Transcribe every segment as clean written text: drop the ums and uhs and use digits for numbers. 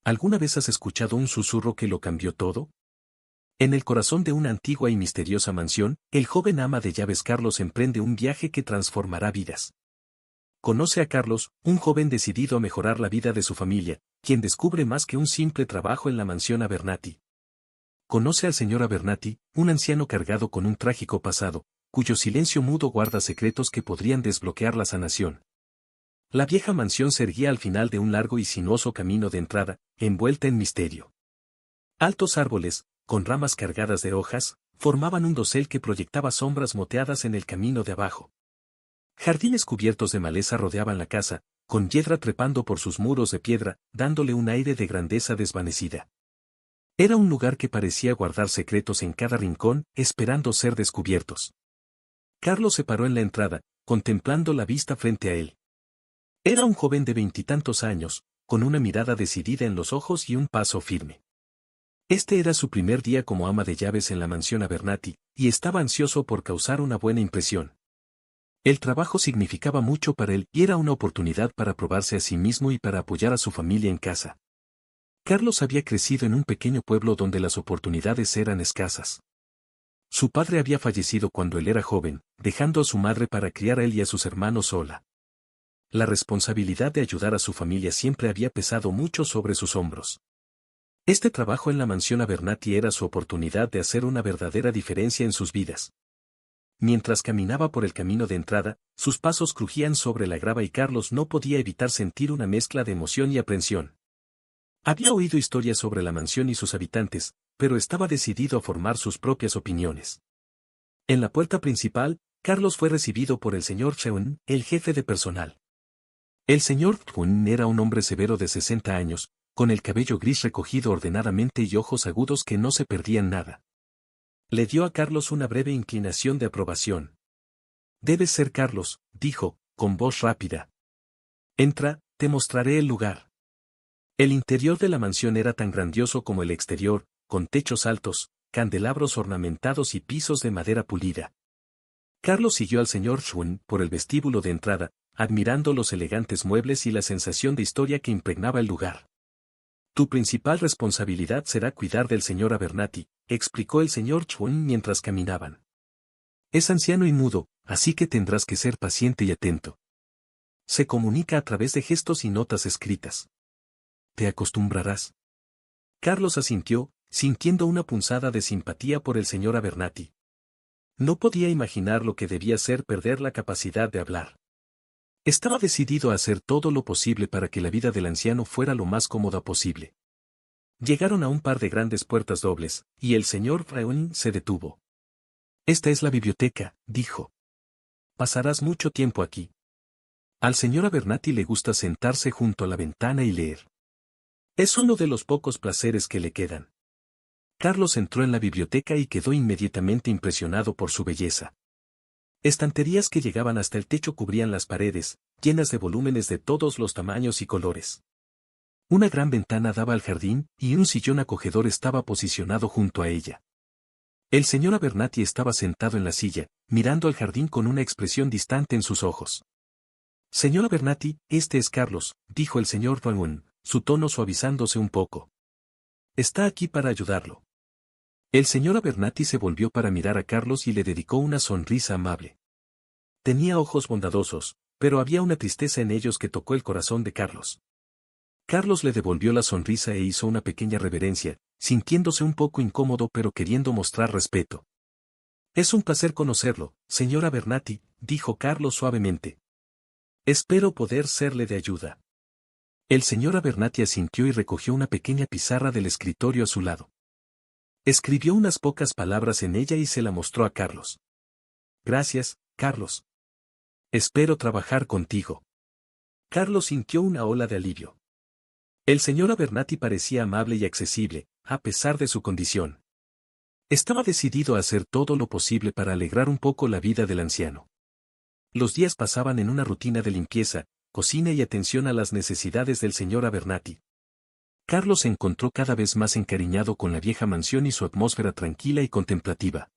¿Alguna vez has escuchado un susurro que lo cambió todo? En el corazón de una antigua y misteriosa mansión, el joven ama de llaves Carlos emprende un viaje que transformará vidas. Conoce a Carlos, un joven decidido a mejorar la vida de su familia, quien descubre más que un simple trabajo en la mansión Abernathy. Conoce al señor Abernathy, un anciano cargado con un trágico pasado, cuyo silencio mudo guarda secretos que podrían desbloquear la sanación. La vieja mansión se erguía al final de un largo y sinuoso camino de entrada, envuelta en misterio. Altos árboles, con ramas cargadas de hojas, formaban un dosel que proyectaba sombras moteadas en el camino de abajo. Jardines cubiertos de maleza rodeaban la casa, con hiedra trepando por sus muros de piedra, dándole un aire de grandeza desvanecida. Era un lugar que parecía guardar secretos en cada rincón, esperando ser descubiertos. Carlos se paró en la entrada, contemplando la vista frente a él. Era un joven de 20 años, con una mirada decidida en los ojos y un paso firme. Este era su primer día como ama de llaves en la mansión Abernathy, y estaba ansioso por causar una buena impresión. El trabajo significaba mucho para él y era una oportunidad para probarse a sí mismo y para apoyar a su familia en casa. Carlos había crecido en un pequeño pueblo donde las oportunidades eran escasas. Su padre había fallecido cuando él era joven, dejando a su madre para criar a él y a sus hermanos sola. La responsabilidad de ayudar a su familia siempre había pesado mucho sobre sus hombros. Este trabajo en la mansión Abernathy era su oportunidad de hacer una verdadera diferencia en sus vidas. Mientras caminaba por el camino de entrada, sus pasos crujían sobre la grava y Carlos no podía evitar sentir una mezcla de emoción y aprensión. Había oído historias sobre la mansión y sus habitantes, pero estaba decidido a formar sus propias opiniones. En la puerta principal, Carlos fue recibido por el señor Cheung, el jefe de personal. El señor Cheung era un hombre severo de 60 años, con el cabello gris recogido ordenadamente y ojos agudos que no se perdían nada. Le dio a Carlos una breve inclinación de aprobación. «Debes ser Carlos», dijo, con voz rápida. «Entra, te mostraré el lugar». El interior de la mansión era tan grandioso como el exterior, con techos altos, candelabros ornamentados y pisos de madera pulida. Carlos siguió al señor Cheung por el vestíbulo de entrada, admirando los elegantes muebles y la sensación de historia que impregnaba el lugar. «Tu principal responsabilidad será cuidar del señor Abernathy», explicó el señor Cheung mientras caminaban. «Es anciano y mudo, así que tendrás que ser paciente y atento. Se comunica a través de gestos y notas escritas. Te acostumbrarás». Carlos asintió, sintiendo una punzada de simpatía por el señor Abernathy. No podía imaginar lo que debía ser perder la capacidad de hablar. Estaba decidido a hacer todo lo posible para que la vida del anciano fuera lo más cómoda posible. Llegaron a un par de grandes puertas dobles, y el señor Cheung se detuvo. «Esta es la biblioteca», dijo. «Pasarás mucho tiempo aquí». Al señor Abernathy le gusta sentarse junto a la ventana y leer. Es uno de los pocos placeres que le quedan. Carlos entró en la biblioteca y quedó inmediatamente impresionado por su belleza. Estanterías que llegaban hasta el techo cubrían las paredes, llenas de volúmenes de todos los tamaños y colores. Una gran ventana daba al jardín, y un sillón acogedor estaba posicionado junto a ella. El señor Abernathy estaba sentado en la silla, mirando al jardín con una expresión distante en sus ojos. «Señor Abernathy, este es Carlos», dijo el señor Cheung, su tono suavizándose un poco. «Está aquí para ayudarlo». El señor Abernathy se volvió para mirar a Carlos y le dedicó una sonrisa amable. Tenía ojos bondadosos, pero había una tristeza en ellos que tocó el corazón de Carlos. Carlos le devolvió la sonrisa e hizo una pequeña reverencia, sintiéndose un poco incómodo pero queriendo mostrar respeto. «Es un placer conocerlo, señor Abernathy», dijo Carlos suavemente. «Espero poder serle de ayuda». El señor Abernathy asintió y recogió una pequeña pizarra del escritorio a su lado. Escribió unas pocas palabras en ella y se la mostró a Carlos. «Gracias, Carlos. Espero trabajar contigo». Carlos sintió una ola de alivio. El señor Abernathy parecía amable y accesible, a pesar de su condición. Estaba decidido a hacer todo lo posible para alegrar un poco la vida del anciano. Los días pasaban en una rutina de limpieza, cocina y atención a las necesidades del señor Abernathy. Carlos se encontró cada vez más encariñado con la vieja mansión y su atmósfera tranquila y contemplativa.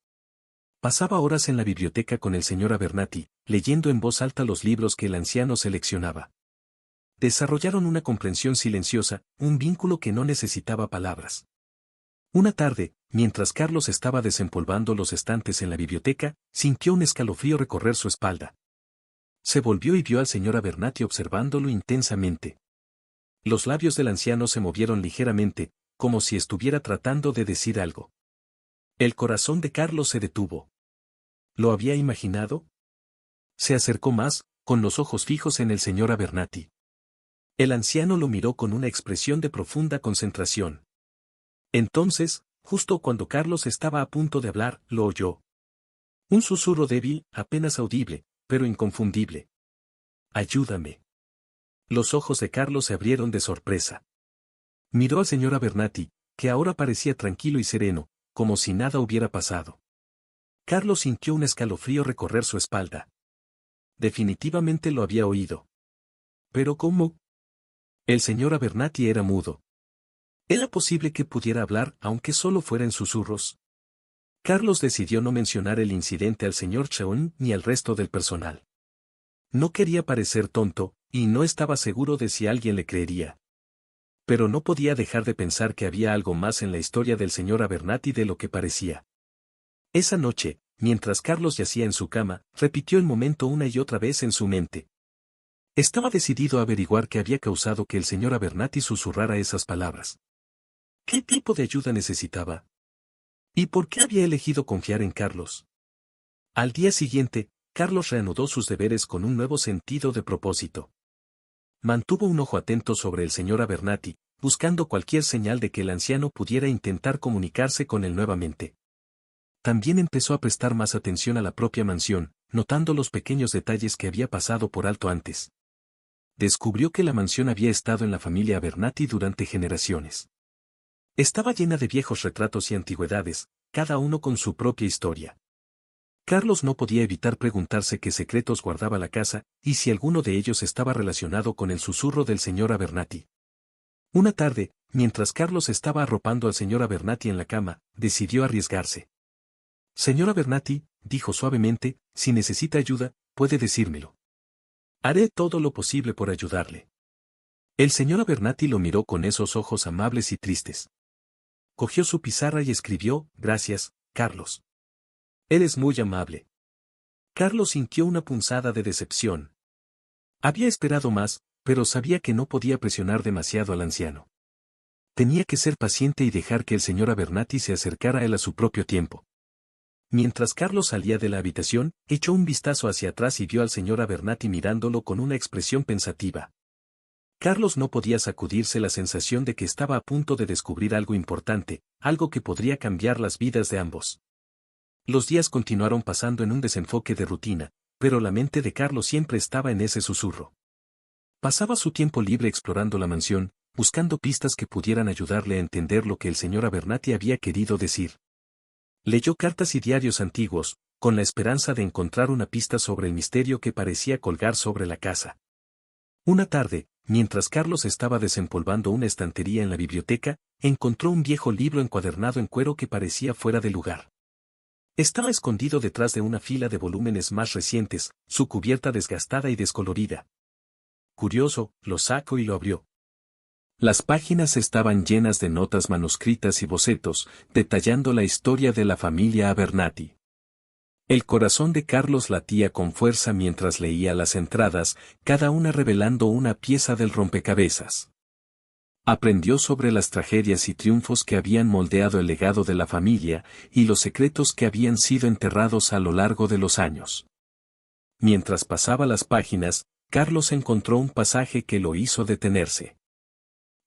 Pasaba horas en la biblioteca con el señor Abernathy, leyendo en voz alta los libros que el anciano seleccionaba. desarrollaron una comprensión silenciosa, un vínculo que no necesitaba palabras. Una tarde, mientras Carlos estaba desempolvando los estantes en la biblioteca, sintió un escalofrío recorrer su espalda. Se volvió y vio al señor Abernathy observándolo intensamente. Los labios del anciano se movieron ligeramente, como si estuviera tratando de decir algo. El corazón de Carlos se detuvo. ¿Lo había imaginado? Se acercó más, con los ojos fijos en el señor Abernathy. El anciano lo miró con una expresión de profunda concentración. Entonces, justo cuando Carlos estaba a punto de hablar, lo oyó. Un susurro débil, apenas audible, pero inconfundible. «Ayúdame». Los ojos de Carlos se abrieron de sorpresa. Miró al señor Abernathy, que ahora parecía tranquilo y sereno, como si nada hubiera pasado. Carlos sintió un escalofrío recorrer su espalda. Definitivamente lo había oído. ¿Pero cómo? El señor Abernathy era mudo. ¿Era posible que pudiera hablar aunque solo fuera en susurros? Carlos decidió no mencionar el incidente al señor Cheung ni al resto del personal. No quería parecer tonto, y no estaba seguro de si alguien le creería. Pero no podía dejar de pensar que había algo más en la historia del señor Abernathy de lo que parecía. Esa noche, mientras Carlos yacía en su cama, repitió el momento una y otra vez en su mente. Estaba decidido a averiguar qué había causado que el señor Abernathy susurrara esas palabras. ¿Qué tipo de ayuda necesitaba? ¿Y por qué había elegido confiar en Carlos? Al día siguiente, Carlos reanudó sus deberes con un nuevo sentido de propósito. Mantuvo un ojo atento sobre el señor Abernathy, buscando cualquier señal de que el anciano pudiera intentar comunicarse con él nuevamente. También empezó a prestar más atención a la propia mansión, notando los pequeños detalles que había pasado por alto antes. Descubrió que la mansión había estado en la familia Abernathy durante generaciones. Estaba llena de viejos retratos y antigüedades, cada uno con su propia historia. Carlos no podía evitar preguntarse qué secretos guardaba la casa, y si alguno de ellos estaba relacionado con el susurro del señor Abernathy. Una tarde, mientras Carlos estaba arropando al señor Abernathy en la cama, decidió arriesgarse. «Señor Abernathy», dijo suavemente, «si necesita ayuda, puede decírmelo. Haré todo lo posible por ayudarle». El señor Abernathy lo miró con esos ojos amables y tristes. Cogió su pizarra y escribió: «Gracias, Carlos. Eres muy amable». Carlos sintió una punzada de decepción. Había esperado más, pero sabía que no podía presionar demasiado al anciano. Tenía que ser paciente y dejar que el señor Abernathy se acercara a él a su propio tiempo. Mientras Carlos salía de la habitación, echó un vistazo hacia atrás y vio al señor Abernathy mirándolo con una expresión pensativa. Carlos no podía sacudirse la sensación de que estaba a punto de descubrir algo importante, algo que podría cambiar las vidas de ambos. Los días continuaron pasando en un desenfoque de rutina, pero la mente de Carlos siempre estaba en ese susurro. Pasaba su tiempo libre explorando la mansión, buscando pistas que pudieran ayudarle a entender lo que el señor Abernathy había querido decir. Leyó cartas y diarios antiguos, con la esperanza de encontrar una pista sobre el misterio que parecía colgar sobre la casa. Una tarde, mientras Carlos estaba desempolvando una estantería en la biblioteca, encontró un viejo libro encuadernado en cuero que parecía fuera de lugar. Estaba escondido detrás de una fila de volúmenes más recientes, su cubierta desgastada y descolorida. Curioso, lo sacó y lo abrió. Las páginas estaban llenas de notas manuscritas y bocetos, detallando la historia de la familia Abernathy. El corazón de Carlos latía con fuerza mientras leía las entradas, cada una revelando una pieza del rompecabezas. Aprendió sobre las tragedias y triunfos que habían moldeado el legado de la familia, y los secretos que habían sido enterrados a lo largo de los años. Mientras pasaba las páginas, Carlos encontró un pasaje que lo hizo detenerse.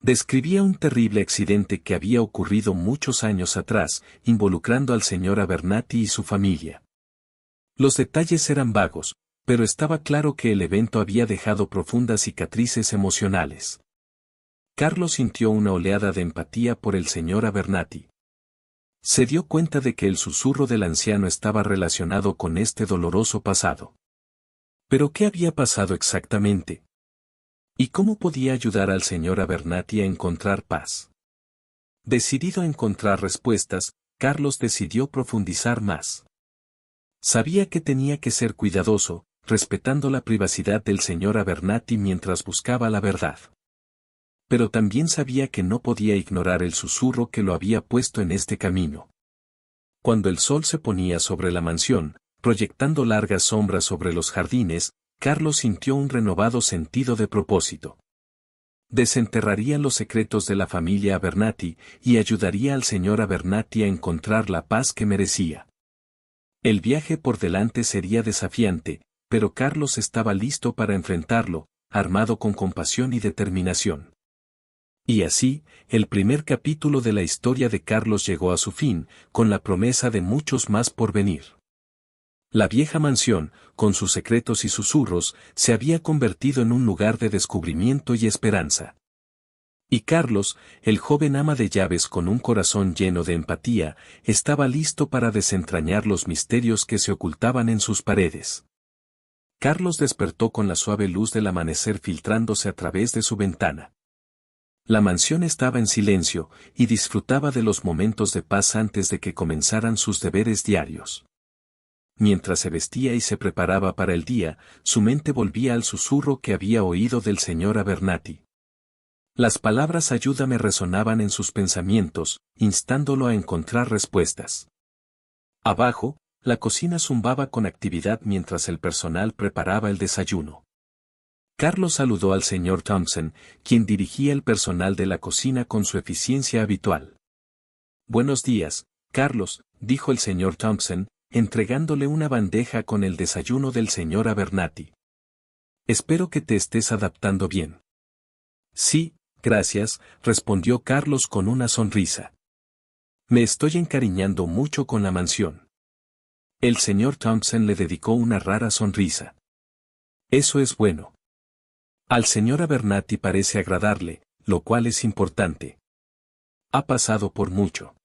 Describía un terrible accidente que había ocurrido muchos años atrás, involucrando al señor Abernathy y su familia. Los detalles eran vagos, pero estaba claro que el evento había dejado profundas cicatrices emocionales. Carlos sintió una oleada de empatía por el señor Abernathy. Se dio cuenta de que el susurro del anciano estaba relacionado con este doloroso pasado. ¿Pero qué había pasado exactamente? ¿Y cómo podía ayudar al señor Abernathy a encontrar paz? Decidido a encontrar respuestas, Carlos decidió profundizar más. Sabía que tenía que ser cuidadoso, respetando la privacidad del señor Abernathy mientras buscaba la verdad. Pero también sabía que no podía ignorar el susurro que lo había puesto en este camino. Cuando el sol se ponía sobre la mansión, proyectando largas sombras sobre los jardines, Carlos sintió un renovado sentido de propósito. Desenterraría los secretos de la familia Abernathy y ayudaría al señor Abernathy a encontrar la paz que merecía. El viaje por delante sería desafiante, pero Carlos estaba listo para enfrentarlo, armado con compasión y determinación. Y así, el primer capítulo de la historia de Carlos llegó a su fin, con la promesa de muchos más por venir. La vieja mansión, con sus secretos y susurros, se había convertido en un lugar de descubrimiento y esperanza. Y Carlos, el joven ama de llaves con un corazón lleno de empatía, estaba listo para desentrañar los misterios que se ocultaban en sus paredes. Carlos despertó con la suave luz del amanecer filtrándose a través de su ventana. La mansión estaba en silencio, y disfrutaba de los momentos de paz antes de que comenzaran sus deberes diarios. Mientras se vestía y se preparaba para el día, su mente volvía al susurro que había oído del señor Abernathy. Las palabras ayúdame resonaban en sus pensamientos, instándolo a encontrar respuestas. Abajo, la cocina zumbaba con actividad mientras el personal preparaba el desayuno. Carlos saludó al señor Thompson, quien dirigía el personal de la cocina con su eficiencia habitual. Buenos días, Carlos, dijo el señor Thompson, entregándole una bandeja con el desayuno del señor Abernathy. Espero que te estés adaptando bien. Sí, gracias, respondió Carlos con una sonrisa. Me estoy encariñando mucho con la mansión. El señor Thompson le dedicó una rara sonrisa. Eso es bueno. Al señor Abernathy parece agradarle, lo cual es importante. Ha pasado por mucho.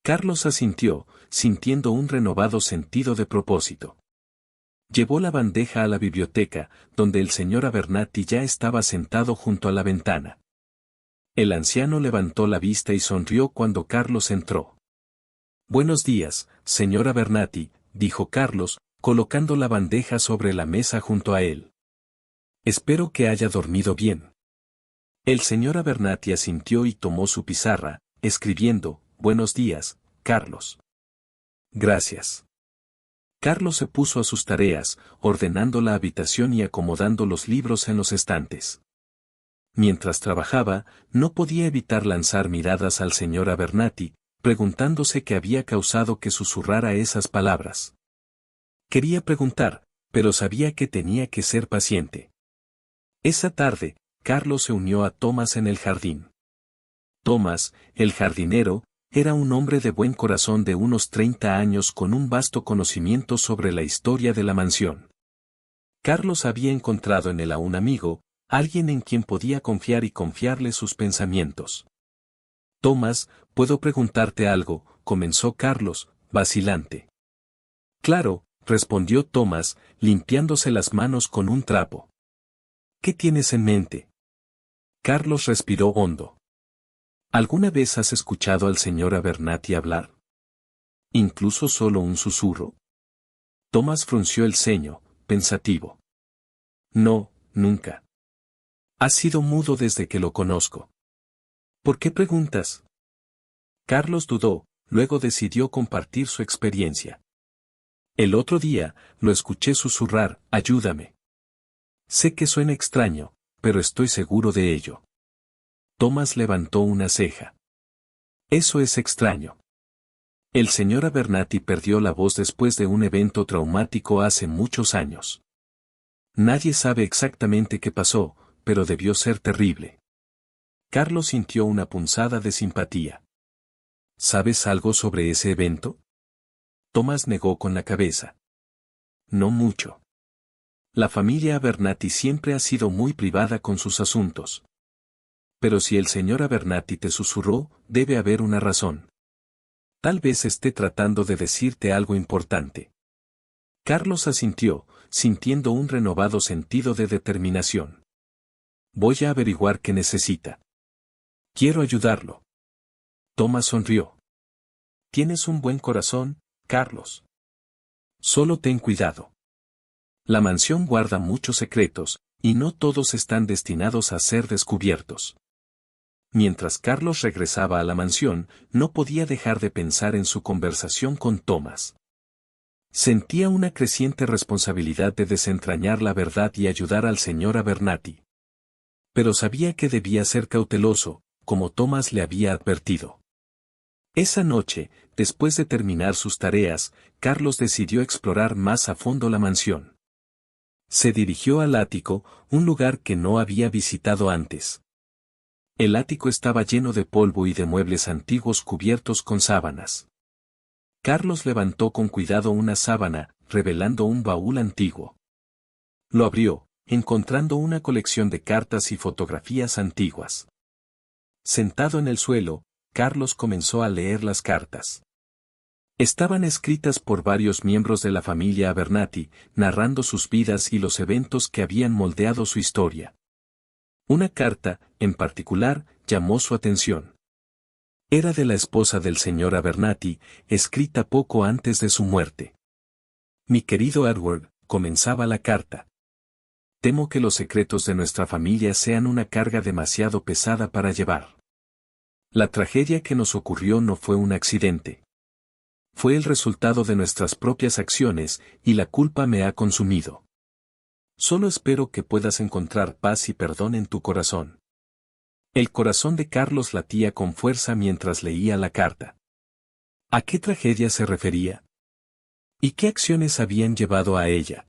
Carlos asintió, sintiendo un renovado sentido de propósito. Llevó la bandeja a la biblioteca, donde el señor Abernathy ya estaba sentado junto a la ventana. El anciano levantó la vista y sonrió cuando Carlos entró. Buenos días, señor Abernathy, dijo Carlos, colocando la bandeja sobre la mesa junto a él. Espero que haya dormido bien. El señor Abernathy asintió y tomó su pizarra, escribiendo, Buenos días, Carlos. Gracias. Carlos se puso a sus tareas, ordenando la habitación y acomodando los libros en los estantes. Mientras trabajaba, no podía evitar lanzar miradas al señor Abernathy, preguntándose qué había causado que susurrara esas palabras. Quería preguntar, pero sabía que tenía que ser paciente. Esa tarde, Carlos se unió a Thomas en el jardín. Thomas, el jardinero, era un hombre de buen corazón de unos 30 años con un vasto conocimiento sobre la historia de la mansión. Carlos había encontrado en él a un amigo, alguien en quien podía confiar y confiarle sus pensamientos. Thomas, ¿puedo preguntarte algo?, comenzó Carlos, vacilante. Claro, respondió Thomas, limpiándose las manos con un trapo. ¿Qué tienes en mente? Carlos respiró hondo. ¿Alguna vez has escuchado al señor Abernathy hablar? ¿Incluso solo un susurro? Thomas frunció el ceño, pensativo. No, nunca. Ha sido mudo desde que lo conozco. ¿Por qué preguntas? Carlos dudó, luego decidió compartir su experiencia. El otro día, lo escuché susurrar, ayúdame. Sé que suena extraño, pero estoy seguro de ello. Thomas levantó una ceja. Eso es extraño. El señor Abernathy perdió la voz después de un evento traumático hace muchos años. Nadie sabe exactamente qué pasó, pero debió ser terrible. Carlos sintió una punzada de simpatía. ¿Sabes algo sobre ese evento? Thomas negó con la cabeza. No mucho. La familia Abernathy siempre ha sido muy privada con sus asuntos. Pero si el señor Abernathy te susurró, debe haber una razón. Tal vez esté tratando de decirte algo importante. Carlos asintió, sintiendo un renovado sentido de determinación. Voy a averiguar qué necesita. Quiero ayudarlo. Thomas sonrió. Tienes un buen corazón, Carlos. Solo ten cuidado. La mansión guarda muchos secretos, y no todos están destinados a ser descubiertos. Mientras Carlos regresaba a la mansión, no podía dejar de pensar en su conversación con Thomas. Sentía una creciente responsabilidad de desentrañar la verdad y ayudar al señor Abernathy. Pero sabía que debía ser cauteloso, como Thomas le había advertido. Esa noche, después de terminar sus tareas, Carlos decidió explorar más a fondo la mansión. Se dirigió al ático, un lugar que no había visitado antes. El ático estaba lleno de polvo y de muebles antiguos cubiertos con sábanas. Carlos levantó con cuidado una sábana, revelando un baúl antiguo. Lo abrió, encontrando una colección de cartas y fotografías antiguas. Sentado en el suelo, Carlos comenzó a leer las cartas. Estaban escritas por varios miembros de la familia Abernathy, narrando sus vidas y los eventos que habían moldeado su historia. Una carta, en particular, llamó su atención. Era de la esposa del señor Abernathy, escrita poco antes de su muerte. Mi querido Edward, comenzaba la carta. Temo que los secretos de nuestra familia sean una carga demasiado pesada para llevar. La tragedia que nos ocurrió no fue un accidente. Fue el resultado de nuestras propias acciones, y la culpa me ha consumido. Solo espero que puedas encontrar paz y perdón en tu corazón. El corazón de Carlos latía con fuerza mientras leía la carta. ¿A qué tragedia se refería? ¿Y qué acciones habían llevado a ella?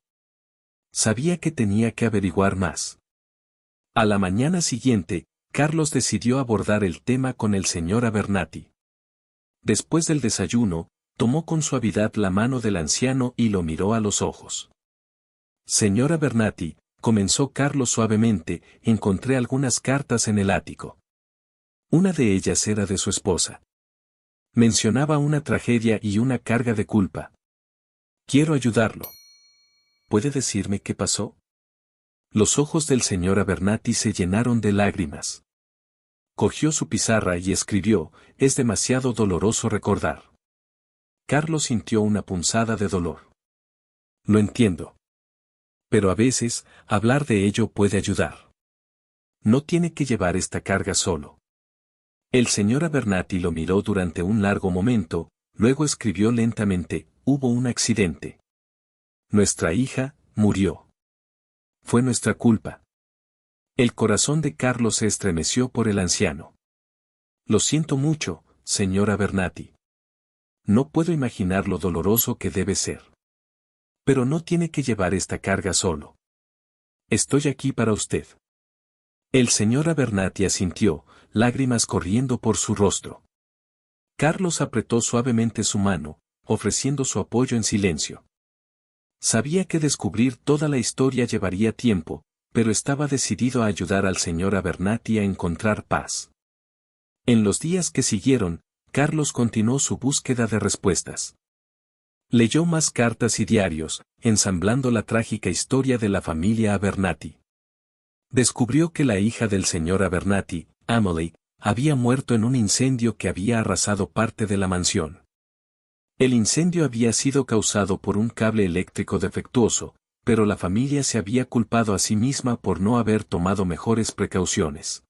Sabía que tenía que averiguar más. A la mañana siguiente, Carlos decidió abordar el tema con el señor Abernathy. Después del desayuno, tomó con suavidad la mano del anciano y lo miró a los ojos. Señor Abernathy, comenzó Carlos suavemente, encontré algunas cartas en el ático. Una de ellas era de su esposa. Mencionaba una tragedia y una carga de culpa. Quiero ayudarlo. ¿Puede decirme qué pasó? Los ojos del señor Abernathy se llenaron de lágrimas. Cogió su pizarra y escribió, es demasiado doloroso recordar. Carlos sintió una punzada de dolor. Lo entiendo. Pero a veces, hablar de ello puede ayudar. No tiene que llevar esta carga solo. El señor Abernathy lo miró durante un largo momento, luego escribió lentamente, hubo un accidente. Nuestra hija, murió. Fue nuestra culpa. El corazón de Carlos se estremeció por el anciano. Lo siento mucho, señor Abernathy. No puedo imaginar lo doloroso que debe ser. Pero no tiene que llevar esta carga solo. Estoy aquí para usted. El señor Abernathy asintió, lágrimas corriendo por su rostro. Carlos apretó suavemente su mano, ofreciendo su apoyo en silencio. Sabía que descubrir toda la historia llevaría tiempo, pero estaba decidido a ayudar al señor Abernathy a encontrar paz. En los días que siguieron, Carlos continuó su búsqueda de respuestas. Leyó más cartas y diarios, ensamblando la trágica historia de la familia Abernathy. Descubrió que la hija del señor Abernathy, Emily, había muerto en un incendio que había arrasado parte de la mansión. El incendio había sido causado por un cable eléctrico defectuoso, pero la familia se había culpado a sí misma por no haber tomado mejores precauciones.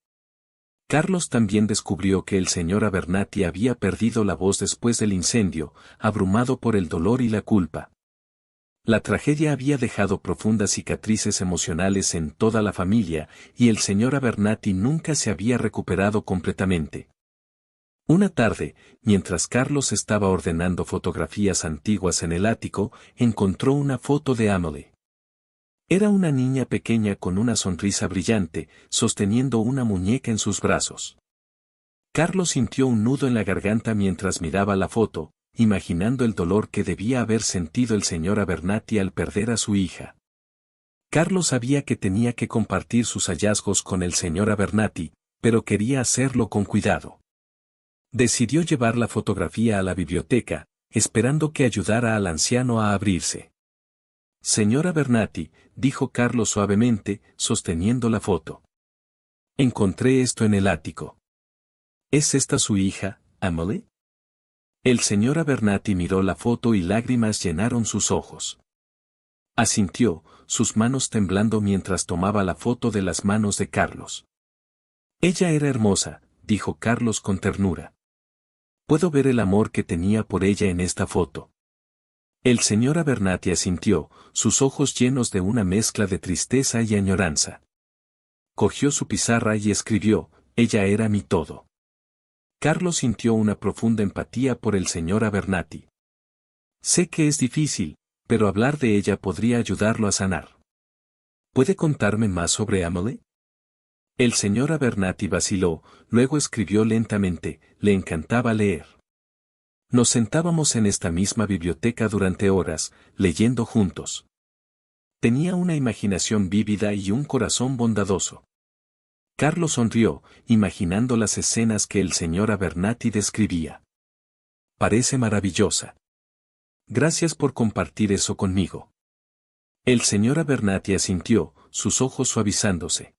Carlos también descubrió que el señor Abernathy había perdido la voz después del incendio, abrumado por el dolor y la culpa. La tragedia había dejado profundas cicatrices emocionales en toda la familia, y el señor Abernathy nunca se había recuperado completamente. Una tarde, mientras Carlos estaba ordenando fotografías antiguas en el ático, encontró una foto de Emily. Era una niña pequeña con una sonrisa brillante, sosteniendo una muñeca en sus brazos. Carlos sintió un nudo en la garganta mientras miraba la foto, imaginando el dolor que debía haber sentido el señor Abernathy al perder a su hija. Carlos sabía que tenía que compartir sus hallazgos con el señor Abernathy, pero quería hacerlo con cuidado. Decidió llevar la fotografía a la biblioteca, esperando que ayudara al anciano a abrirse. Señor Abernathy, dijo Carlos suavemente, sosteniendo la foto. Encontré esto en el ático. ¿Es esta su hija, Emily? El señor Abernathy miró la foto y lágrimas llenaron sus ojos. Asintió, sus manos temblando mientras tomaba la foto de las manos de Carlos. Ella era hermosa, dijo Carlos con ternura. Puedo ver el amor que tenía por ella en esta foto. El señor Abernathy asintió, sus ojos llenos de una mezcla de tristeza y añoranza. Cogió su pizarra y escribió, ella era mi todo. Carlos sintió una profunda empatía por el señor Abernathy. Sé que es difícil, pero hablar de ella podría ayudarlo a sanar. ¿Puede contarme más sobre Amelie? El señor Abernathy vaciló, luego escribió lentamente, le encantaba leer. Nos sentábamos en esta misma biblioteca durante horas, leyendo juntos. Tenía una imaginación vívida y un corazón bondadoso. Carlos sonrió, imaginando las escenas que el señor Abernathy describía. Parece maravillosa. Gracias por compartir eso conmigo. El señor Abernathy asintió, sus ojos suavizándose.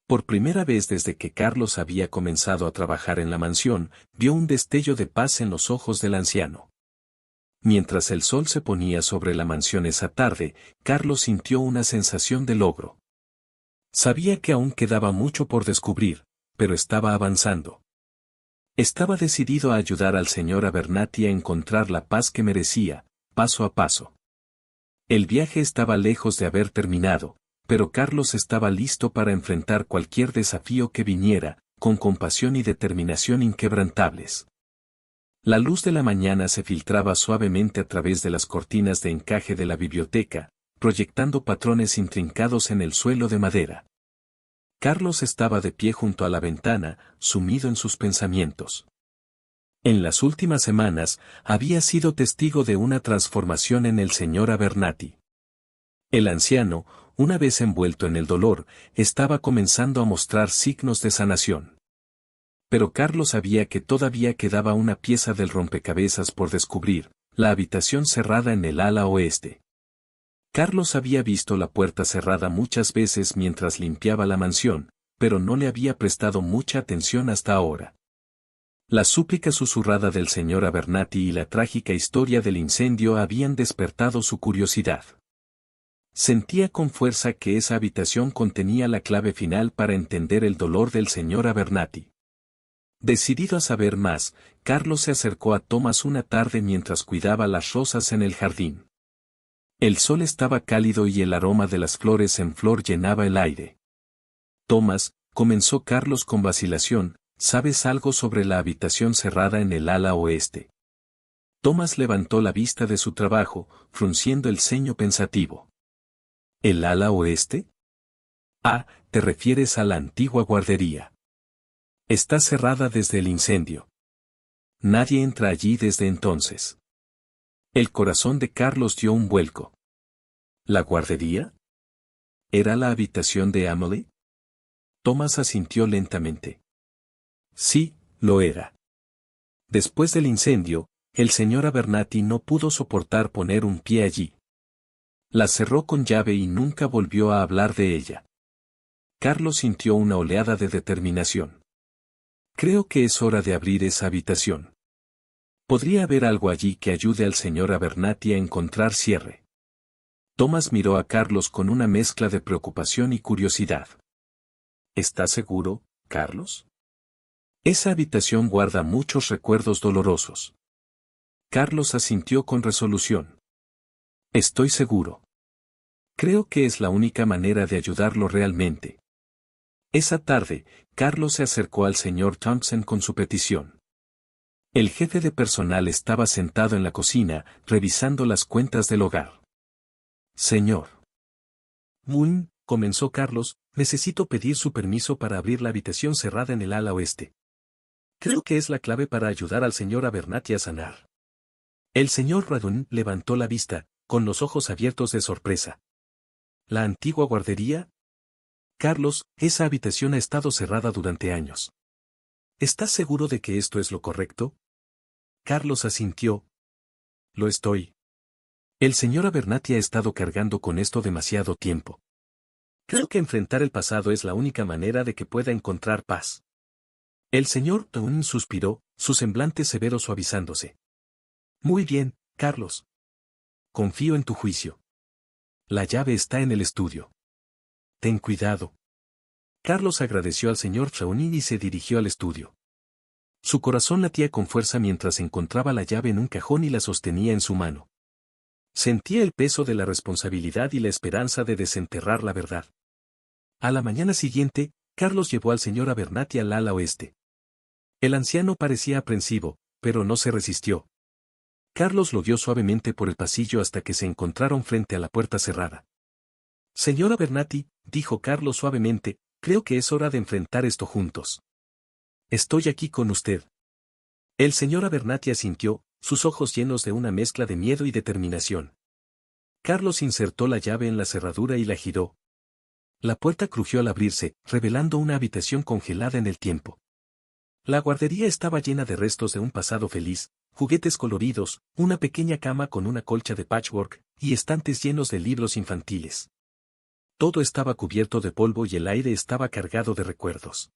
Por primera vez desde que Carlos había comenzado a trabajar en la mansión, vio un destello de paz en los ojos del anciano. Mientras el sol se ponía sobre la mansión esa tarde, Carlos sintió una sensación de logro. Sabía que aún quedaba mucho por descubrir, pero estaba avanzando. Estaba decidido a ayudar al señor Abernathy a encontrar la paz que merecía, paso a paso. El viaje estaba lejos de haber terminado, pero Carlos estaba listo para enfrentar cualquier desafío que viniera, con compasión y determinación inquebrantables. La luz de la mañana se filtraba suavemente a través de las cortinas de encaje de la biblioteca, proyectando patrones intrincados en el suelo de madera. Carlos estaba de pie junto a la ventana, sumido en sus pensamientos. En las últimas semanas, había sido testigo de una transformación en el señor Abernathy. El anciano, una vez envuelto en el dolor, estaba comenzando a mostrar signos de sanación. Pero Carlos sabía que todavía quedaba una pieza del rompecabezas por descubrir, la habitación cerrada en el ala oeste. Carlos había visto la puerta cerrada muchas veces mientras limpiaba la mansión, pero no le había prestado mucha atención hasta ahora. La súplica susurrada del señor Abernathy y la trágica historia del incendio habían despertado su curiosidad. Sentía con fuerza que esa habitación contenía la clave final para entender el dolor del señor Abernathy. Decidido a saber más, Carlos se acercó a Thomas una tarde mientras cuidaba las rosas en el jardín. El sol estaba cálido y el aroma de las flores en flor llenaba el aire. Thomas, comenzó Carlos con vacilación, ¿sabes algo sobre la habitación cerrada en el ala oeste? Thomas levantó la vista de su trabajo, frunciendo el ceño pensativo. ¿El ala oeste? Ah, te refieres a la antigua guardería. Está cerrada desde el incendio. Nadie entra allí desde entonces. El corazón de Carlos dio un vuelco. ¿La guardería? ¿Era la habitación de Amelie? Thomas asintió lentamente. Sí, lo era. Después del incendio, el señor Abernathy no pudo soportar poner un pie allí. La cerró con llave y nunca volvió a hablar de ella. Carlos sintió una oleada de determinación. Creo que es hora de abrir esa habitación. Podría haber algo allí que ayude al señor Abernathy a encontrar cierre. Thomas miró a Carlos con una mezcla de preocupación y curiosidad. ¿Estás seguro, Carlos? Esa habitación guarda muchos recuerdos dolorosos. Carlos asintió con resolución. Estoy seguro. Creo que es la única manera de ayudarlo realmente. Esa tarde, Carlos se acercó al señor Thompson con su petición. El jefe de personal estaba sentado en la cocina, revisando las cuentas del hogar. Señor. Comenzó Carlos, necesito pedir su permiso para abrir la habitación cerrada en el ala oeste. Creo que es la clave para ayudar al señor Abernathy a sanar. El señor Radun levantó la vista, con los ojos abiertos de sorpresa. ¿La antigua guardería? Carlos, esa habitación ha estado cerrada durante años. ¿Estás seguro de que esto es lo correcto? Carlos asintió. Lo estoy. El señor Abernathy ha estado cargando con esto demasiado tiempo. Creo que enfrentar el pasado es la única manera de que pueda encontrar paz. El señor Radun suspiró, su semblante severo suavizándose. Muy bien, Carlos. Confío en tu juicio. La llave está en el estudio. Ten cuidado. Carlos agradeció al señor Trelawney y se dirigió al estudio. Su corazón latía con fuerza mientras encontraba la llave en un cajón y la sostenía en su mano. Sentía el peso de la responsabilidad y la esperanza de desenterrar la verdad. A la mañana siguiente, Carlos llevó al señor Abernathy al ala oeste. El anciano parecía aprensivo, pero no se resistió. Carlos lo guió suavemente por el pasillo hasta que se encontraron frente a la puerta cerrada. Señor Abernathy, dijo Carlos suavemente, creo que es hora de enfrentar esto juntos. Estoy aquí con usted. El señor Abernathy asintió, sus ojos llenos de una mezcla de miedo y determinación. Carlos insertó la llave en la cerradura y la giró. La puerta crujió al abrirse, revelando una habitación congelada en el tiempo. La guardería estaba llena de restos de un pasado feliz, juguetes coloridos, una pequeña cama con una colcha de patchwork, y estantes llenos de libros infantiles. Todo estaba cubierto de polvo y el aire estaba cargado de recuerdos.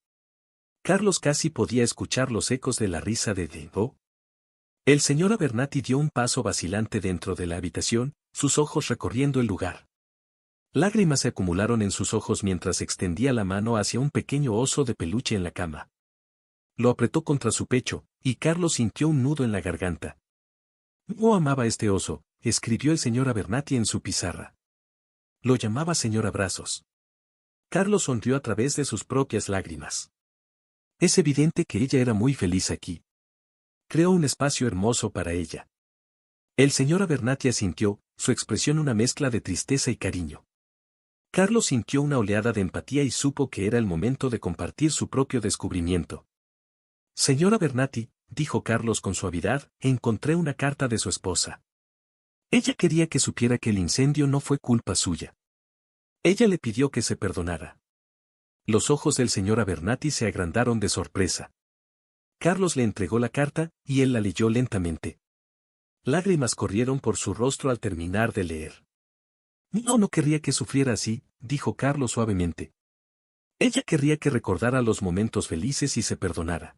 Carlos casi podía escuchar los ecos de la risa de Dingo. El señor Abernathy dio un paso vacilante dentro de la habitación, sus ojos recorriendo el lugar. Lágrimas se acumularon en sus ojos mientras extendía la mano hacia un pequeño oso de peluche en la cama. Lo apretó contra su pecho, y Carlos sintió un nudo en la garganta. No amaba a este oso, escribió el señor Abernathy en su pizarra. Lo llamaba señor Abrazos. Carlos sonrió a través de sus propias lágrimas. Es evidente que ella era muy feliz aquí. Creó un espacio hermoso para ella. El señor Abernathy asintió, su expresión una mezcla de tristeza y cariño. Carlos sintió una oleada de empatía y supo que era el momento de compartir su propio descubrimiento. Señor Abernathy, dijo Carlos con suavidad, encontré una carta de su esposa. Ella quería que supiera que el incendio no fue culpa suya. Ella le pidió que se perdonara. Los ojos del señor Abernathy se agrandaron de sorpresa. Carlos le entregó la carta, y él la leyó lentamente. Lágrimas corrieron por su rostro al terminar de leer. No querría que sufriera así, dijo Carlos suavemente. Ella querría que recordara los momentos felices y se perdonara.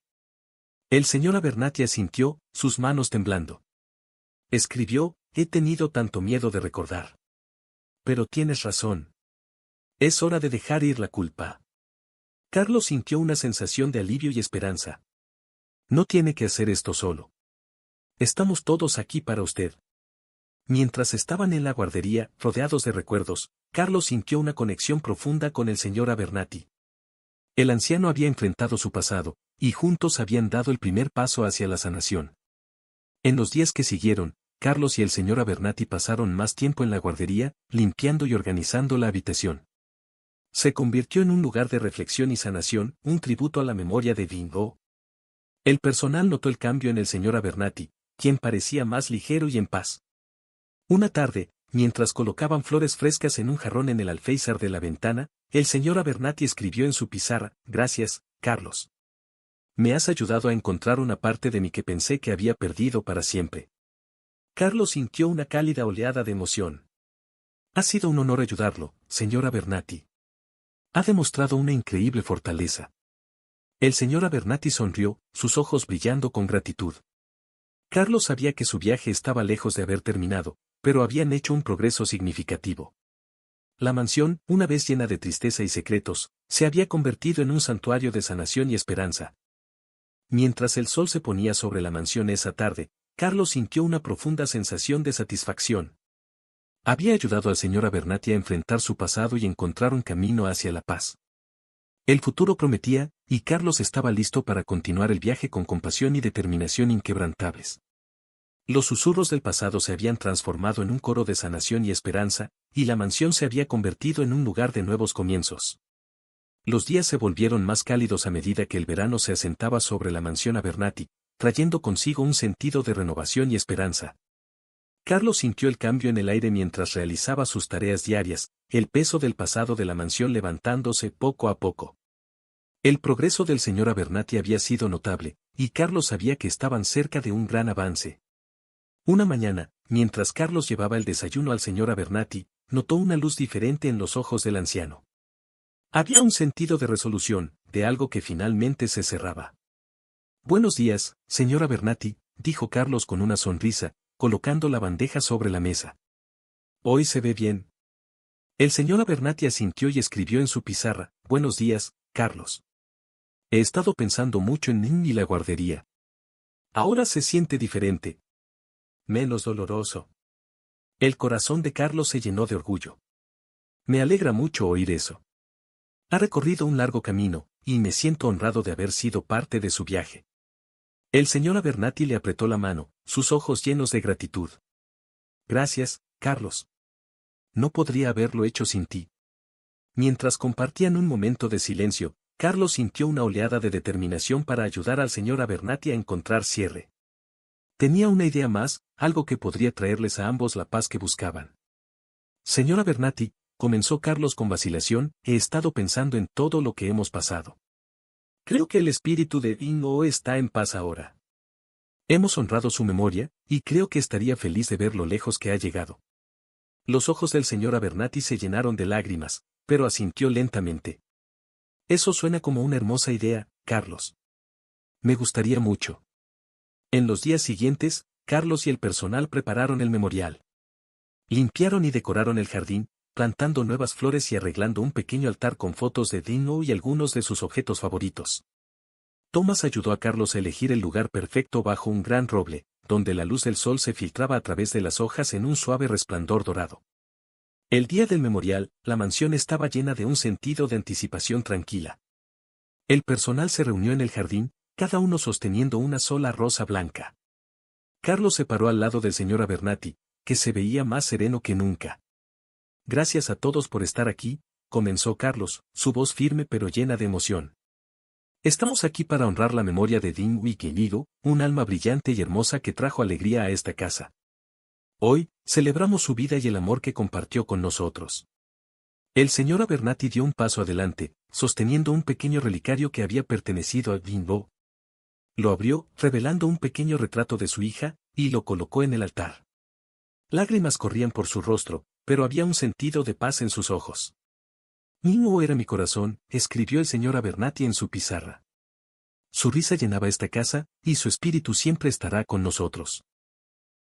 El señor Abernathy asintió, sus manos temblando. Escribió, he tenido tanto miedo de recordar. Pero tienes razón. Es hora de dejar ir la culpa. Carlos sintió una sensación de alivio y esperanza. No tiene que hacer esto solo. Estamos todos aquí para usted. Mientras estaban en la guardería, rodeados de recuerdos, Carlos sintió una conexión profunda con el señor Abernathy. El anciano había enfrentado su pasado, y juntos habían dado el primer paso hacia la sanación. En los días que siguieron, Carlos y el señor Abernathy pasaron más tiempo en la guardería, limpiando y organizando la habitación. Se convirtió en un lugar de reflexión y sanación, un tributo a la memoria de Dingo. El personal notó el cambio en el señor Abernathy, quien parecía más ligero y en paz. Una tarde, mientras colocaban flores frescas en un jarrón en el alféizar de la ventana, el señor Abernathy escribió en su pizarra, gracias, Carlos. Me has ayudado a encontrar una parte de mí que pensé que había perdido para siempre. Carlos sintió una cálida oleada de emoción. Ha sido un honor ayudarlo, señor Abernathy. Ha demostrado una increíble fortaleza. El señor Abernathy sonrió, sus ojos brillando con gratitud. Carlos sabía que su viaje estaba lejos de haber terminado, pero habían hecho un progreso significativo. La mansión, una vez llena de tristeza y secretos, se había convertido en un santuario de sanación y esperanza. Mientras el sol se ponía sobre la mansión esa tarde, Carlos sintió una profunda sensación de satisfacción. Había ayudado al señor Abernathy a enfrentar su pasado y encontrar un camino hacia la paz. El futuro prometía, y Carlos estaba listo para continuar el viaje con compasión y determinación inquebrantables. Los susurros del pasado se habían transformado en un coro de sanación y esperanza, y la mansión se había convertido en un lugar de nuevos comienzos. Los días se volvieron más cálidos a medida que el verano se asentaba sobre la mansión Abernathy, trayendo consigo un sentido de renovación y esperanza. Carlos sintió el cambio en el aire mientras realizaba sus tareas diarias, el peso del pasado de la mansión levantándose poco a poco. El progreso del señor Abernathy había sido notable, y Carlos sabía que estaban cerca de un gran avance. Una mañana, mientras Carlos llevaba el desayuno al señor Abernathy, notó una luz diferente en los ojos del anciano. Había un sentido de resolución, de algo que finalmente se cerraba. Buenos días, señor Abernathy, dijo Carlos con una sonrisa, colocando la bandeja sobre la mesa. Hoy se ve bien. El señor Abernathy asintió y escribió en su pizarra: Buenos días, Carlos. He estado pensando mucho en Nin y la guardería. Ahora se siente diferente. Menos doloroso. El corazón de Carlos se llenó de orgullo. Me alegra mucho oír eso. Ha recorrido un largo camino, y me siento honrado de haber sido parte de su viaje. El señor Abernathy le apretó la mano, sus ojos llenos de gratitud. Gracias, Carlos. No podría haberlo hecho sin ti. Mientras compartían un momento de silencio, Carlos sintió una oleada de determinación para ayudar al señor Abernathy a encontrar cierre. Tenía una idea más, algo que podría traerles a ambos la paz que buscaban. Señor Abernathy, comenzó Carlos con vacilación, he estado pensando en todo lo que hemos pasado. Creo que el espíritu de Dingo está en paz ahora. Hemos honrado su memoria, y creo que estaría feliz de ver lo lejos que ha llegado. Los ojos del señor Abernathy se llenaron de lágrimas, pero asintió lentamente. Eso suena como una hermosa idea, Carlos. Me gustaría mucho. En los días siguientes, Carlos y el personal prepararon el memorial. Limpiaron y decoraron el jardín, plantando nuevas flores y arreglando un pequeño altar con fotos de Dingo y algunos de sus objetos favoritos. Thomas ayudó a Carlos a elegir el lugar perfecto bajo un gran roble, donde la luz del sol se filtraba a través de las hojas en un suave resplandor dorado. El día del memorial, la mansión estaba llena de un sentido de anticipación tranquila. El personal se reunió en el jardín, cada uno sosteniendo una sola rosa blanca. Carlos se paró al lado del señor Abernathy, que se veía más sereno que nunca. Gracias a todos por estar aquí, comenzó Carlos, su voz firme pero llena de emoción. Estamos aquí para honrar la memoria de Dingo y querido, un alma brillante y hermosa que trajo alegría a esta casa. Hoy, celebramos su vida y el amor que compartió con nosotros. El señor Abernathy dio un paso adelante, sosteniendo un pequeño relicario que había pertenecido a Dingo. Lo abrió, revelando un pequeño retrato de su hija, y lo colocó en el altar. Lágrimas corrían por su rostro, pero había un sentido de paz en sus ojos. Dingo era mi corazón, escribió el señor Abernathy en su pizarra. Su risa llenaba esta casa, y su espíritu siempre estará con nosotros.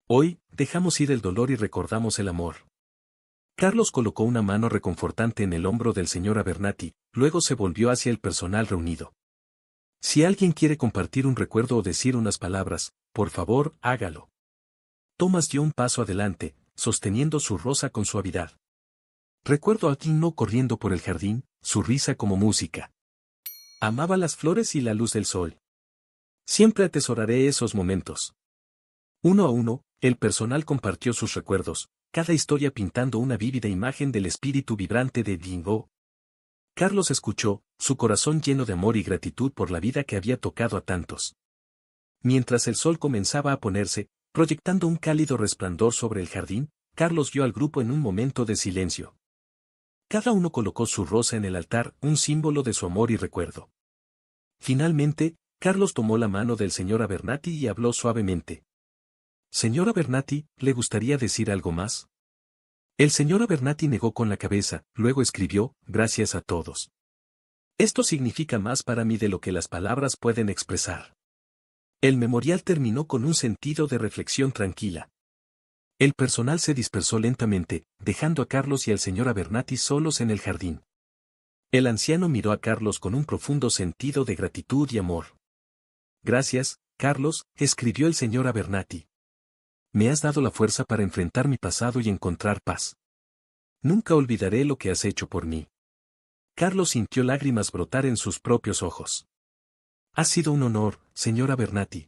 Hoy, dejamos ir el dolor y recordamos el amor. Carlos colocó una mano reconfortante en el hombro del señor Abernathy, luego se volvió hacia el personal reunido. Si alguien quiere compartir un recuerdo o decir unas palabras, por favor, hágalo. Thomas dio un paso adelante, sosteniendo su rosa con suavidad. Recuerdo a Dingo corriendo por el jardín, su risa como música. Amaba las flores y la luz del sol. Siempre atesoraré esos momentos. Uno a uno, el personal compartió sus recuerdos, cada historia pintando una vívida imagen del espíritu vibrante de Dingo. Carlos escuchó, su corazón lleno de amor y gratitud por la vida que había tocado a tantos. Mientras el sol comenzaba a ponerse, proyectando un cálido resplandor sobre el jardín, Carlos vio al grupo en un momento de silencio. Cada uno colocó su rosa en el altar, un símbolo de su amor y recuerdo. Finalmente, Carlos tomó la mano del señor Abernathy y habló suavemente. Señor Abernathy, ¿le gustaría decir algo más? El señor Abernathy negó con la cabeza, luego escribió, gracias a todos. Esto significa más para mí de lo que las palabras pueden expresar. El memorial terminó con un sentido de reflexión tranquila. El personal se dispersó lentamente, dejando a Carlos y al señor Abernathy solos en el jardín. El anciano miró a Carlos con un profundo sentido de gratitud y amor. Gracias, Carlos, escribió el señor Abernathy. Me has dado la fuerza para enfrentar mi pasado y encontrar paz. Nunca olvidaré lo que has hecho por mí. Carlos sintió lágrimas brotar en sus propios ojos. Ha sido un honor, señor Abernathy.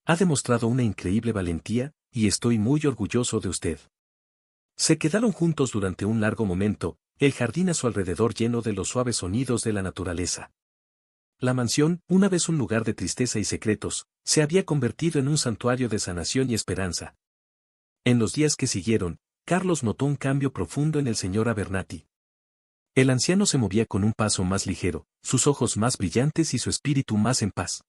Ha demostrado una increíble valentía, y estoy muy orgulloso de usted. Se quedaron juntos durante un largo momento, el jardín a su alrededor lleno de los suaves sonidos de la naturaleza. La mansión, una vez un lugar de tristeza y secretos, se había convertido en un santuario de sanación y esperanza. En los días que siguieron, Carlos notó un cambio profundo en el señor Abernathy. El anciano se movía con un paso más ligero, sus ojos más brillantes y su espíritu más en paz.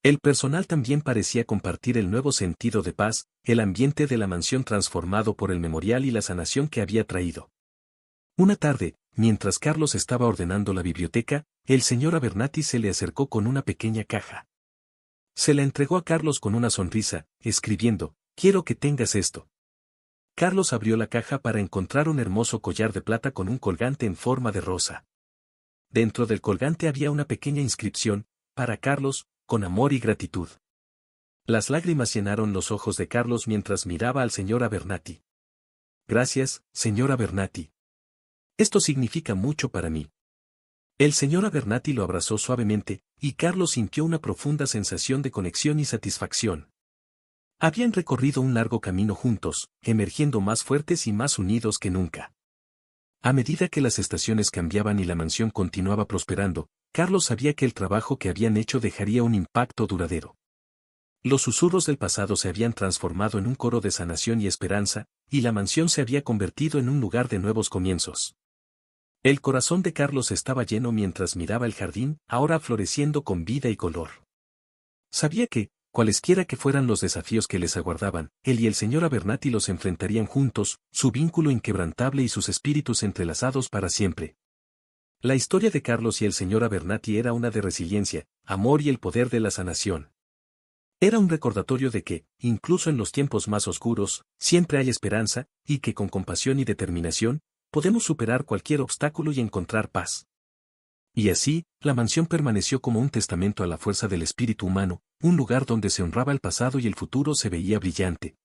El personal también parecía compartir el nuevo sentido de paz, el ambiente de la mansión transformado por el memorial y la sanación que había traído. Una tarde, mientras Carlos estaba ordenando la biblioteca, el señor Abernathy se le acercó con una pequeña caja. Se la entregó a Carlos con una sonrisa, escribiendo, quiero que tengas esto. Carlos abrió la caja para encontrar un hermoso collar de plata con un colgante en forma de rosa. Dentro del colgante había una pequeña inscripción, para Carlos, con amor y gratitud. Las lágrimas llenaron los ojos de Carlos mientras miraba al señor Abernathy. Gracias, señor Abernathy. Esto significa mucho para mí. El señor Abernathy lo abrazó suavemente, y Carlos sintió una profunda sensación de conexión y satisfacción. Habían recorrido un largo camino juntos, emergiendo más fuertes y más unidos que nunca. A medida que las estaciones cambiaban y la mansión continuaba prosperando, Carlos sabía que el trabajo que habían hecho dejaría un impacto duradero. Los susurros del pasado se habían transformado en un coro de sanación y esperanza, y la mansión se había convertido en un lugar de nuevos comienzos. El corazón de Carlos estaba lleno mientras miraba el jardín, ahora floreciendo con vida y color. Sabía que, cualesquiera que fueran los desafíos que les aguardaban, él y el señor Abernathy los enfrentarían juntos, su vínculo inquebrantable y sus espíritus entrelazados para siempre. La historia de Carlos y el señor Abernathy era una de resiliencia, amor y el poder de la sanación. Era un recordatorio de que, incluso en los tiempos más oscuros, siempre hay esperanza, y que con compasión y determinación, podemos superar cualquier obstáculo y encontrar paz. Y así, la mansión permaneció como un testamento a la fuerza del espíritu humano, un lugar donde se honraba el pasado y el futuro se veía brillante.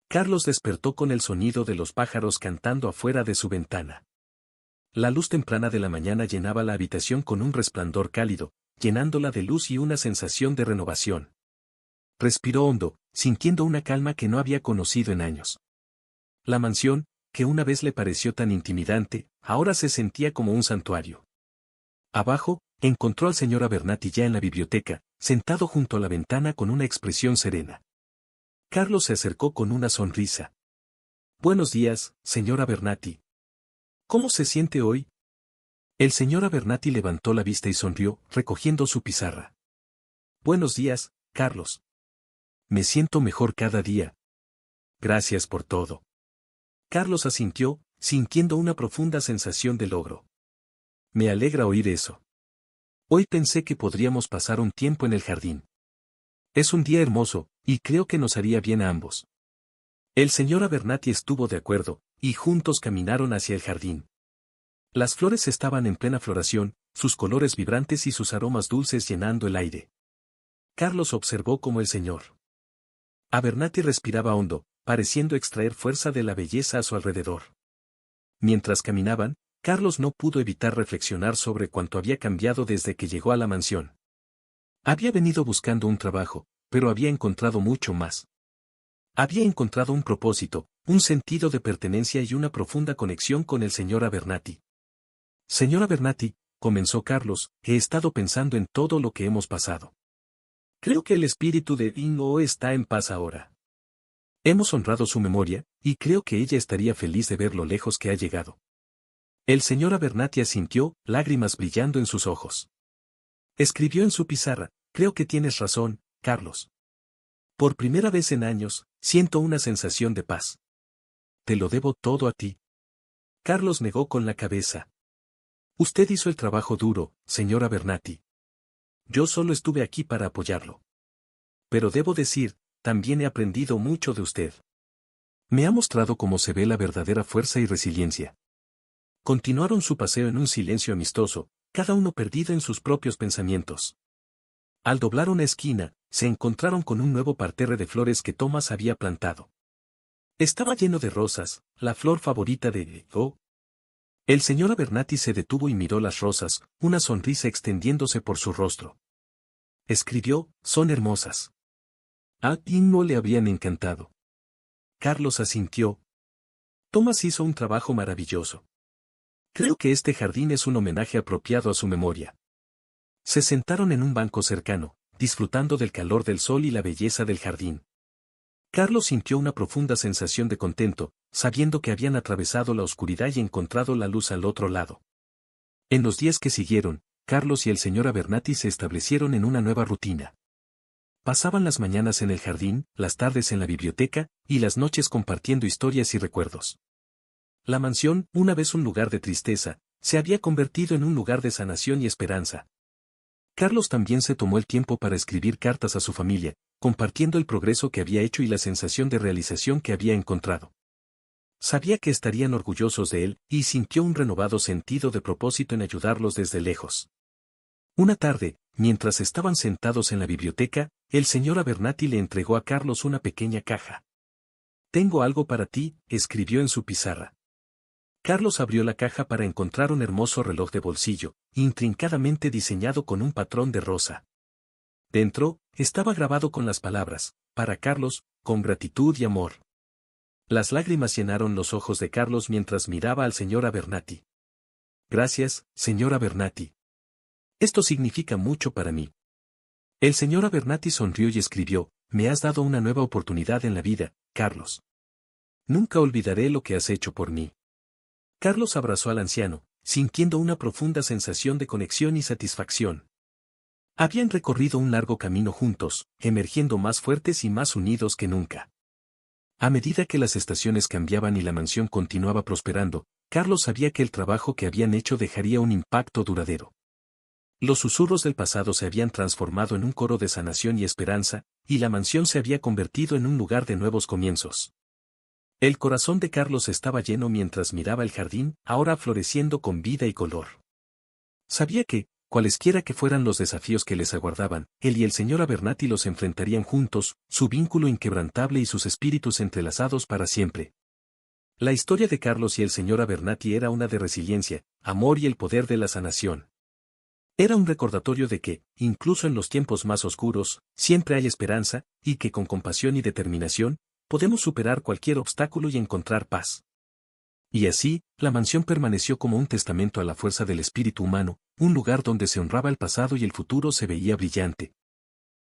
Carlos despertó con el sonido de los pájaros cantando afuera de su ventana. La luz temprana de la mañana llenaba la habitación con un resplandor cálido, llenándola de luz y una sensación de renovación. Respiró hondo, sintiendo una calma que no había conocido en años. La mansión, que una vez le pareció tan intimidante, ahora se sentía como un santuario. Abajo, encontró al señor Abernathy ya en la biblioteca, sentado junto a la ventana con una expresión serena. Carlos se acercó con una sonrisa. Buenos días, señor Abernathy. ¿Cómo se siente hoy? El señor Abernathy levantó la vista y sonrió, recogiendo su pizarra. Buenos días, Carlos. Me siento mejor cada día. Gracias por todo. Carlos asintió, sintiendo una profunda sensación de logro. Me alegra oír eso. Hoy pensé que podríamos pasar un tiempo en el jardín. Es un día hermoso, y creo que nos haría bien a ambos. El señor Abernathy estuvo de acuerdo, y juntos caminaron hacia el jardín. Las flores estaban en plena floración, sus colores vibrantes y sus aromas dulces llenando el aire. Carlos observó cómo el señor Abernathy respiraba hondo, pareciendo extraer fuerza de la belleza a su alrededor. Mientras caminaban, Carlos no pudo evitar reflexionar sobre cuánto había cambiado desde que llegó a la mansión. Había venido buscando un trabajo, pero había encontrado mucho más. Había encontrado un propósito, un sentido de pertenencia y una profunda conexión con el señor Abernathy. Señor Abernathy, comenzó Carlos, he estado pensando en todo lo que hemos pasado. Creo que el espíritu de Ingo está en paz ahora. Hemos honrado su memoria, y creo que ella estaría feliz de ver lo lejos que ha llegado. El señor Abernathy asintió, lágrimas brillando en sus ojos. Escribió en su pizarra, creo que tienes razón, Carlos. Por primera vez en años, siento una sensación de paz. Te lo debo todo a ti. Carlos negó con la cabeza. Usted hizo el trabajo duro, señor Abernathy. Yo solo estuve aquí para apoyarlo. Pero debo decir, también he aprendido mucho de usted. Me ha mostrado cómo se ve la verdadera fuerza y resiliencia. Continuaron su paseo en un silencio amistoso, cada uno perdido en sus propios pensamientos. Al doblar una esquina, se encontraron con un nuevo parterre de flores que Thomas había plantado. Estaba lleno de rosas, la flor favorita de Go. El señor Abernathy se detuvo y miró las rosas, una sonrisa extendiéndose por su rostro. Escribió, son hermosas. A Ingo le habrían encantado. Carlos asintió. Thomas hizo un trabajo maravilloso. Creo que este jardín es un homenaje apropiado a su memoria. Se sentaron en un banco cercano, disfrutando del calor del sol y la belleza del jardín. Carlos sintió una profunda sensación de contento, sabiendo que habían atravesado la oscuridad y encontrado la luz al otro lado. En los días que siguieron, Carlos y el señor Abernathy se establecieron en una nueva rutina. Pasaban las mañanas en el jardín, las tardes en la biblioteca, y las noches compartiendo historias y recuerdos. La mansión, una vez un lugar de tristeza, se había convertido en un lugar de sanación y esperanza. Carlos también se tomó el tiempo para escribir cartas a su familia, compartiendo el progreso que había hecho y la sensación de realización que había encontrado. Sabía que estarían orgullosos de él y sintió un renovado sentido de propósito en ayudarlos desde lejos. Una tarde, mientras estaban sentados en la biblioteca, el señor Abernathy le entregó a Carlos una pequeña caja. «Tengo algo para ti», escribió en su pizarra. Carlos abrió la caja para encontrar un hermoso reloj de bolsillo, intrincadamente diseñado con un patrón de rosa. Dentro, estaba grabado con las palabras, «Para Carlos, con gratitud y amor». Las lágrimas llenaron los ojos de Carlos mientras miraba al señor Abernathy. «Gracias, señor Abernathy. Esto significa mucho para mí». El señor Abernathy sonrió y escribió, «Me has dado una nueva oportunidad en la vida, Carlos. Nunca olvidaré lo que has hecho por mí». Carlos abrazó al anciano, sintiendo una profunda sensación de conexión y satisfacción. Habían recorrido un largo camino juntos, emergiendo más fuertes y más unidos que nunca. A medida que las estaciones cambiaban y la mansión continuaba prosperando, Carlos sabía que el trabajo que habían hecho dejaría un impacto duradero. Los susurros del pasado se habían transformado en un coro de sanación y esperanza, y la mansión se había convertido en un lugar de nuevos comienzos. El corazón de Carlos estaba lleno mientras miraba el jardín, ahora floreciendo con vida y color. Sabía que, cualesquiera que fueran los desafíos que les aguardaban, él y el señor Abernathy los enfrentarían juntos, su vínculo inquebrantable y sus espíritus entrelazados para siempre. La historia de Carlos y el señor Abernathy era una de resiliencia, amor y el poder de la sanación. Era un recordatorio de que, incluso en los tiempos más oscuros, siempre hay esperanza, y que con compasión y determinación, podemos superar cualquier obstáculo y encontrar paz. Y así, la mansión permaneció como un testamento a la fuerza del espíritu humano, un lugar donde se honraba el pasado y el futuro se veía brillante,